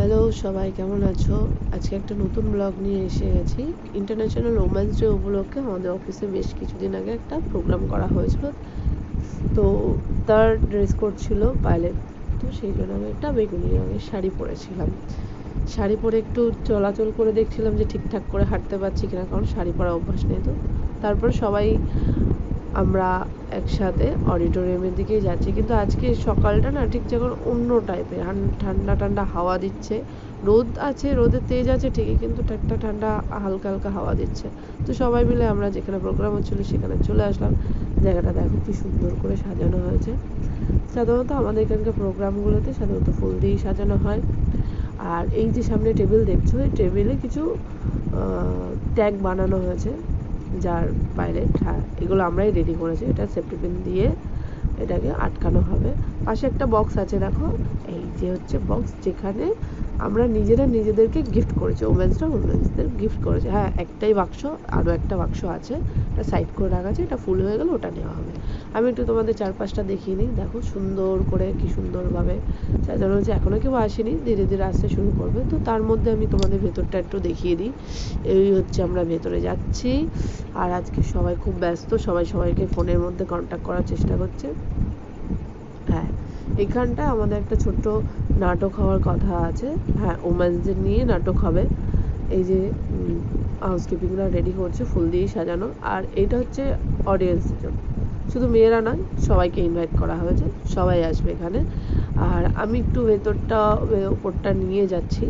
Hello সবাই, কেমন আছো? আজকে একটা নতুন ব্লগ নিয়ে এসে গেছি। ইন্টারন্যাশনাল ওমেন্স ডে উপলক্ষে আমাদের অফিসে বেশ কিছুদিন আগে একটা প্রোগ্রাম করা হয়েছিল। তো তার ড্রেস কোড ছিল পাইলেট। তো সেই জন্য আমি একটা বেগুনি রঙের শাড়ি পরেছিলাম। শাড়ি পরে একটু চলাচল করে দেখছিলাম যে ঠিকঠাক করে হাঁটতে পারছি কিনা, কারণ শাড়ি পরা অভ্যাস নেই। তো তারপর সবাই আমরা একসাথে অডিটোরিয়ামের দিকেই যাচ্ছি। কিন্তু আজকে সকালটা না ঠিক যখন অন্য টাইপের, ঠান্ডা ঠান্ডা হাওয়া দিচ্ছে। রোদ আছে, রোদের তেজ আছে ঠিকই, কিন্তু একটা ঠান্ডা হালকা হালকা হাওয়া দিচ্ছে। তো সবাই মিলে আমরা যেখানে প্রোগ্রাম হচ্ছিলো সেখানে চলে আসলাম। জায়গাটা দেখো কি সুন্দর করে সাজানো হয়েছে। সাধারণত আমাদের এখানকার প্রোগ্রামগুলোতে সাধারণত ফুল দিয়েই সাজানো হয়। আর এই যে সামনে টেবিল দেখছো, এই টেবিলে কিছু ট্যাগ বানানো হয়েছে যার পাইলেট। হ্যাঁ, এগুলো আমরাই রেডি করেছি। এটা সেফটি পিন দিয়ে এটাকে আটকানো হবে। পাশে একটা বক্স আছে, দেখো এই যে হচ্ছে বক্স, যেখানে আমরা নিজেরা নিজেদেরকে গিফট করেছি। ওমেন্সরা ওমেন্সদের গিফট করেছে। হ্যাঁ, একটাই বাক্স, আরও একটা বাক্স আছে, এটা সাইড করে রাখা আছে। এটা ফুল হয়ে গেলে ওটা নেওয়া হবে। আমি একটু তোমাদের চারপাশটা দেখিয়ে নিই। দেখো সুন্দর করে কি সুন্দরভাবে সাজানো হয়েছে। এখনও কেউ আসেনি, ধীরে ধীরে আসতে শুরু করবে। তো তার মধ্যে আমি তোমাদের ভেতরটা একটু দেখিয়ে দিই। এই হচ্ছে আমরা ভেতরে যাচ্ছি। আর আজকে সবাই খুব ব্যস্ত, সবাই সবাইকে ফোনের মধ্যে কন্ট্যাক্ট করার চেষ্টা করছে। হ্যাঁ, এখানটা আমাদের একটা ছোট্ট নাটক হওয়ার কথা আছে। হ্যাঁ, ওমেন্সদের নিয়ে নাটক হবে। এই যে হাউসকিপিংরা রেডি করছে, ফুল দিয়েই সাজানো। আর এটা হচ্ছে অডিয়েন্সের জন্য, শুধু মেয়েরা নয়, সবাইকে ইনভাইট করা হয়েছে, সবাই আসবে এখানে। আর আমি একটু ভেতরটা ওপরটা নিয়ে যাচ্ছি।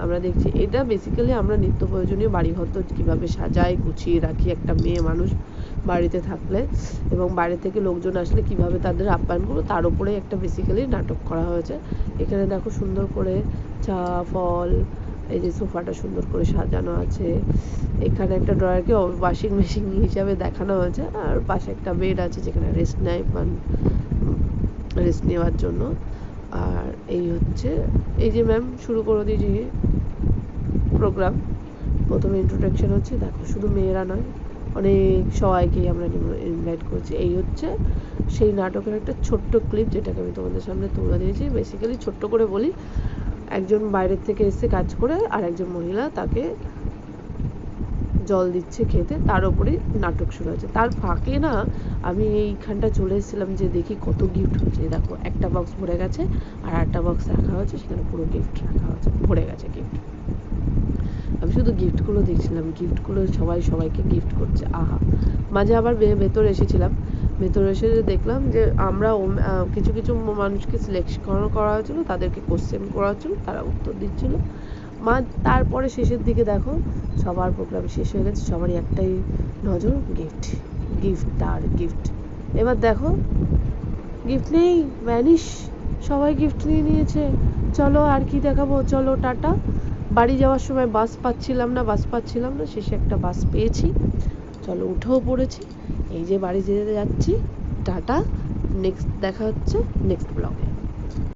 আমরা দেখছি এটা বেসিক্যালি আমরা নিত্য প্রয়োজনীয় বাড়িঘর তো কীভাবে সাজাই গুছিয়ে রাখি একটা মেয়ে মানুষ বাড়িতে থাকলে, এবং বাইরে থেকে লোকজন আসলে কিভাবে তাদের আপ্যায়ন করবো, তার উপরে একটা বেসিক্যালি নাটক করা হয়েছে। এখানে দেখো সুন্দর করে চা, ফল, এই যে সোফাটা সুন্দর করে সাজানো আছে। এখানে একটা ড্রয়ারকে ওয়াশিং মেশিন হিসাবে দেখানো হয়েছে। আর পাশে একটা বেড আছে যেখানে রেস্ট নেওয়ার জন্য। আর এই হচ্ছে, এই যে ম্যাম শুরু করে দিয়েছি প্রোগ্রাম। প্রথমে ইন্ট্রোডাকশন হচ্ছে। দেখো শুধু মেয়েরা নয়, অনেক সবাইকেই আমরা ইনভাইট করছি। এই হচ্ছে সেই নাটকের একটা ছোট্ট ক্লিপ, যেটাকে আমি তোমাদের সামনে তুলে দিয়েছি। বেসিক্যালি ছোট্ট করে বলি, একজন বাইরের থেকে এসে কাজ করে, আর একজন মহিলা তাকে জল দিচ্ছে খেতে, তার ওপরেই নাটক শুরু হয়েছে। তার ফাঁকে না আমি এইখানটা চলে এসেছিলাম যে দেখি কত গিফট হচ্ছে। দেখো একটা বক্স ভরে গেছে, আর একটা বক্স রাখা হয়েছে, সেখানে পুরো গিফট রাখা হয়েছে, ভরে গেছে গিফট। আমি শুধু গিফটগুলো দেখছিলাম, গিফটগুলো সবাই সবাইকে গিফট করছে। আহা, মাঝে আবার ভেতরে এসেছিলাম। ভেতরে এসে দেখলাম যে আমরা কিছু কিছু মানুষকে সিলেকশন করা হয়েছিল, তাদেরকে কোশ্চেন করা হচ্ছিল, তারা উত্তর দিচ্ছিল। তারপরে শেষের দিকে দেখো সবার প্রোগ্রাম শেষ হয়ে গেছে, সবারই একটাই নজর গিফট, গিফট আর গিফট। এবার দেখো গিফট নেই, ভ্যানিশ, সবাই গিফট নিয়ে নিয়েছে। চলো আর কি দেখাবো, চলো টাটা। বাড়ি যাওয়ার সময় বাস পাচ্ছিলাম না, শেষে একটা বাস পেয়েছি। চলো উঠেও পড়েছি, এই যে বাড়ি যেতে যাচ্ছি। টাটা, নেক্সট দেখা হচ্ছে নেক্সট ব্লগে।